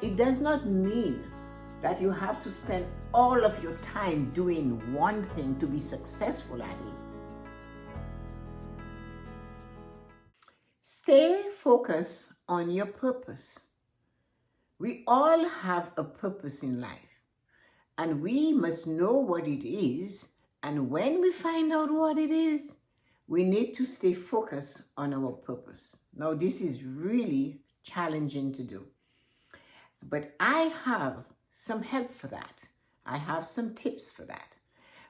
It does not mean that you have to spend all of your time doing one thing to be successful at it. Stay focused on your purpose. We all have a purpose in life, and we must know what it is. And when we find out what it is, we need to stay focused on our purpose. Now, this is really challenging to do, but I have some help for that. I have some tips for that.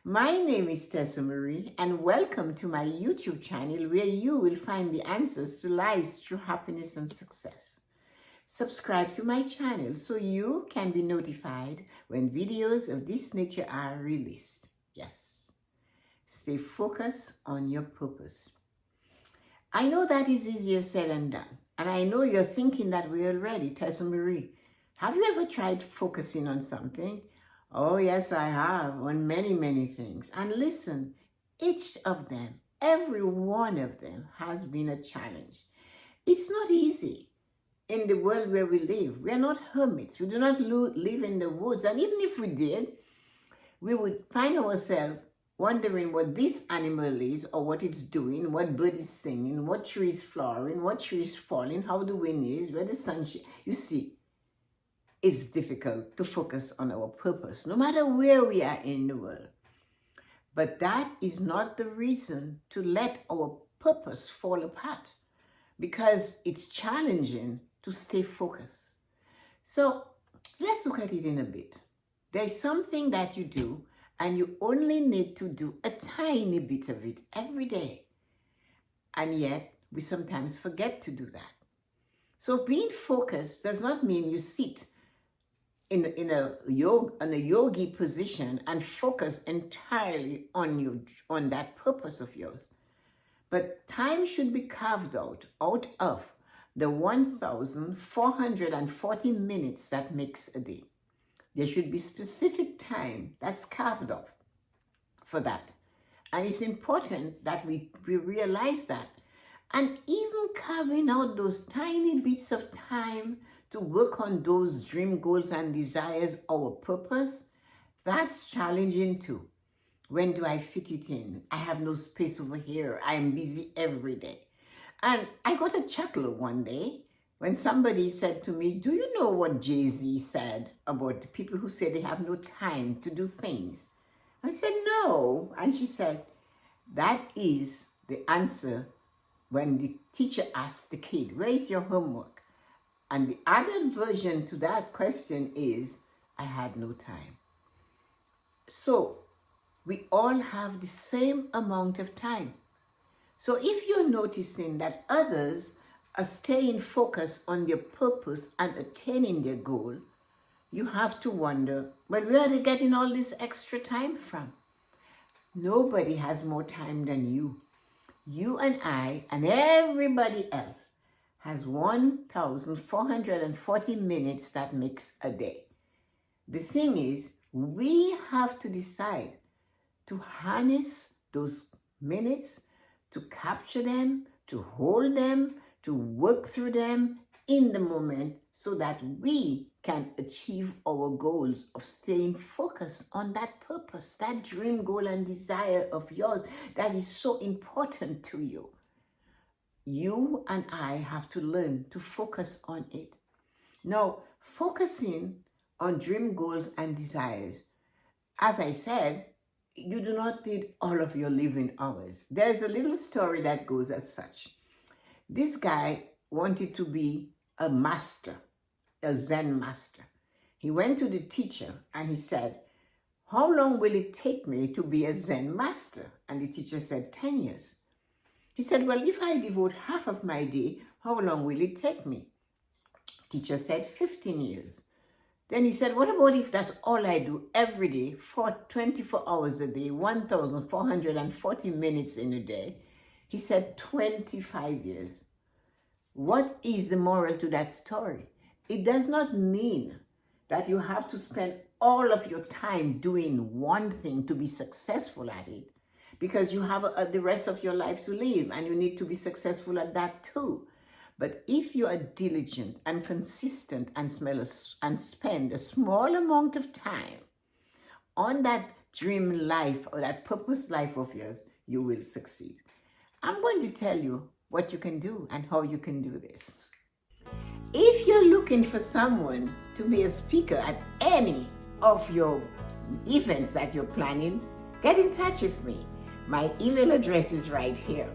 My name is Tessa-Marie, and welcome to my YouTube channel where you will find the answers to life's true happiness and success. Subscribe to my channel so you can be notified when videos of this nature are released. Yes, stay focused on your purpose. I know that is easier said than done, and I know you're thinking that way already. Tessa-Marie, have you ever tried focusing on something? Oh, yes, I have, on many things. And listen, each of them, every one of them has been a challenge. It's not easy in the world where we live. We are not hermits. We do not live in the woods. And even if we did, we would find ourselves wondering what this animal is or what it's doing, what bird is singing, what tree is flowering, what tree is falling, how the wind is, where the sun shines. You see, it's difficult to focus on our purpose, no matter where we are in the world. But that is not the reason to let our purpose fall apart, because it's challenging to stay focused. So let's look at it in a bit. There's something that you do, and you only need to do a tiny bit of it every day. And yet, we sometimes forget to do that. So being focused does not mean you sit in a yogi position and focus entirely on that purpose of yours. But time should be carved out of the 1,440 minutes that makes a day. There should be specific time that's carved off for that. And it's important that we realize that. And even carving out those tiny bits of time to work on those dream goals and desires, our purpose, that's challenging too. When do I fit it in? I have no space over here. I am busy every day. And I got a chuckle one day when somebody said to me, do you know what Jay-Z said about the people who say they have no time to do things? I said, no. And she said, that is the answer when the teacher asks the kid, where is your homework? And the added version to that question is, I had no time. So we all have the same amount of time. So if you're noticing that others are staying focused on their purpose and attaining their goal, you have to wonder, well, where are they getting all this extra time from? Nobody has more time than you. You and I and everybody else has 1,440 minutes that makes a day. The thing is, we have to decide to harness those minutes, to capture them, to hold them, to work through them in the moment so that we can achieve our goals of staying focused on that purpose, that dream goal and desire of yours that is so important to you. You and I have to learn to focus on it. Now, focusing on dream goals and desires, as I said, you do not need all of your living hours. There's a little story that goes as such. This guy wanted to be a master, a Zen master. He went to the teacher and he said, how long will it take me to be a Zen master? And the teacher said, 10 years. He said, well, if I devote half of my day, how long will it take me? Teacher said, 15 years. Then he said, what about if that's all I do every day for 24 hours a day, 1,440 minutes in a day? He said, 25 years. What is the moral to that story? It does not mean that you have to spend all of your time doing one thing to be successful at it, because you have the rest of your life to live and you need to be successful at that too. But if you are diligent and consistent and spend a small amount of time on that dream life or that purpose life of yours, you will succeed. I'm going to tell you what you can do and how you can do this. If you're looking for someone to be a speaker at any of your events that you're planning, get in touch with me. My email address is right here,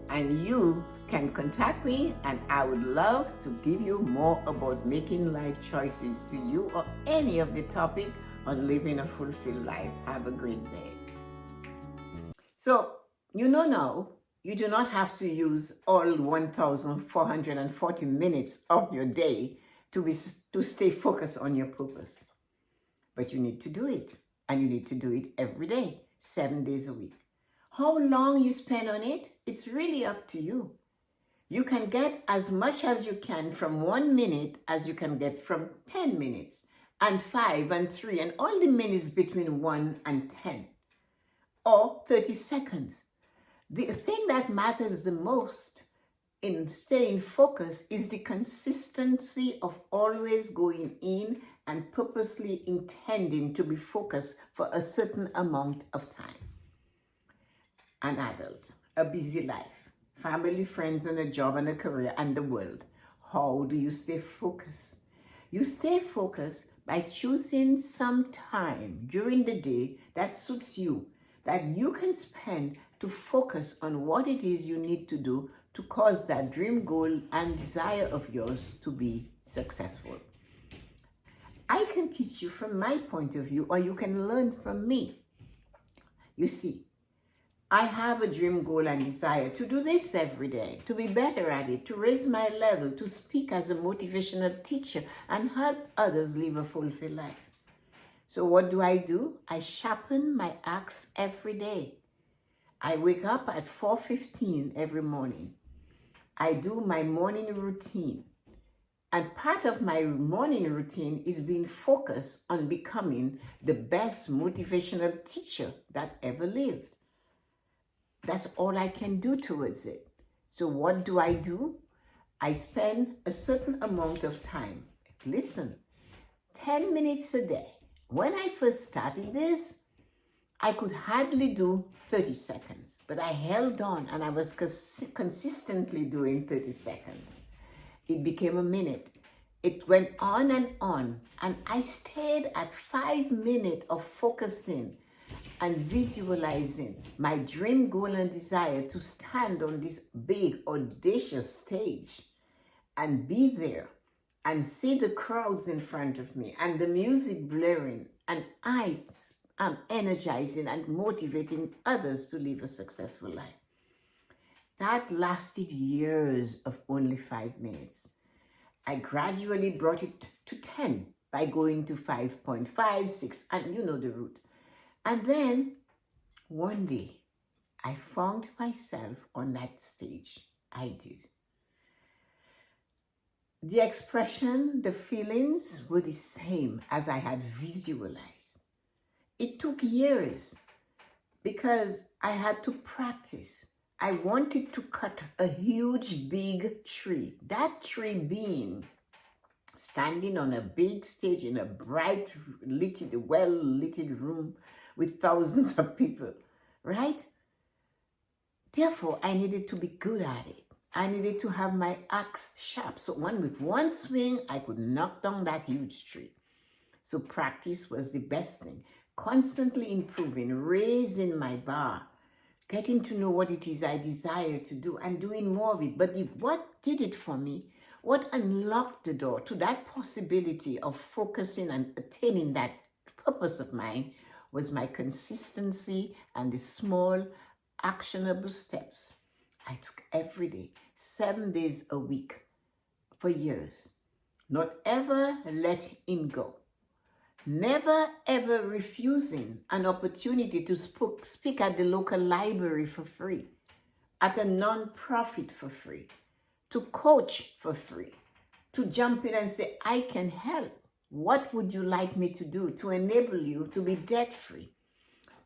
and you can contact me, and I would love to give you more about making life choices to you or any of the topic on living a fulfilled life. Have a great day. So, you know now, you do not have to use all 1,440 minutes of your day to stay focused on your purpose. But you need to do it, and you need to do it every day, 7 days a week. How long you spend on it, it's really up to you. You can get as much as you can from 1 minute as you can get from 10 minutes, and 5 and 3, and all the minutes between 1 and 10, or 30 seconds. The thing that matters the most in staying focused is the consistency of always going in and purposely intending to be focused for a certain amount of time. An adult, a busy life, family, friends, and a job and a career and the world. How do you stay focused? You stay focused by choosing some time during the day that suits you, that you can spend to focus on what it is you need to do to cause that dream, goal, and desire of yours to be successful. I can teach you from my point of view, or you can learn from me. You see, I have a dream, goal, and desire to do this every day, to be better at it, to raise my level, to speak as a motivational teacher and help others live a fulfilled life. So what do? I sharpen my axe every day. I wake up at 4:15 every morning. I do my morning routine. And part of my morning routine is being focused on becoming the best motivational teacher that ever lived. That's all I can do towards it. So what do? I spend a certain amount of time. Listen, 10 minutes a day. When I first started this, I could hardly do 30 seconds, but I held on and I was consistently doing 30 seconds. It became a minute. It went on, and I stayed at 5 minutes of focusing and visualizing my dream, goal, and desire to stand on this big, audacious stage and be there and see the crowds in front of me and the music blaring, and I am energizing and motivating others to live a successful life. That lasted years of only 5 minutes. I gradually brought it to 10 by going to 5.5, 6, and you know the route. And then one day, I found myself on that stage. I did. The expression, the feelings were the same as I had visualized. It took years because I had to practice. I wanted to cut a huge, big tree. That tree being standing on a big stage in a bright, well-lit room with thousands of people, right? Therefore, I needed to be good at it. I needed to have my axe sharp. So with one swing, I could knock down that huge tree. So practice was the best thing. Constantly improving, raising my bar, getting to know what it is I desire to do and doing more of it. But what did it for me, what unlocked the door to that possibility of focusing and attaining that purpose of mine was my consistency and the small, actionable steps I took every day, 7 days a week for years. Not ever letting go. Never ever refusing an opportunity to speak at the local library for free, at a non-profit for free, to coach for free, to jump in and say, I can help. What would you like me to do to enable you to be debt-free?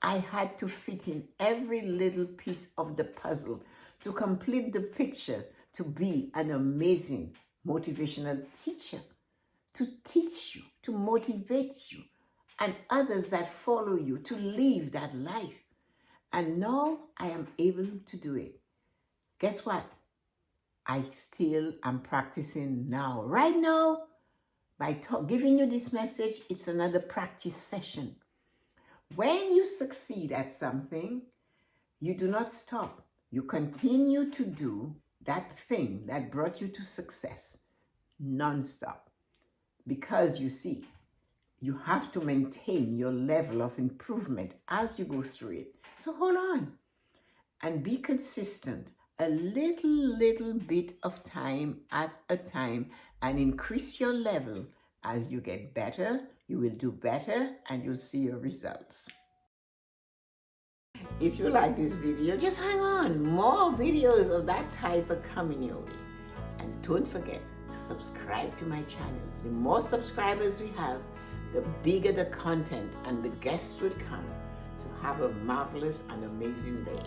I had to fit in every little piece of the puzzle to complete the picture to be an amazing motivational teacher, to teach you, to motivate you, and others that follow you to live that life. And now I am able to do it. Guess what? I still am practicing now. Right now, by giving you this message, it's another practice session. When you succeed at something, you do not stop. You continue to do that thing that brought you to success non-stop. Because you see, you have to maintain your level of improvement as you go through it. So hold on and be consistent, a little bit of time at a time, and increase your level. As you get better, you will do better and you'll see your results. If you like this video, just hang on. More videos of that type are coming your way. And don't forget to subscribe to my channel. The more subscribers we have, the bigger the content and the guests will come. So have a marvelous and amazing day.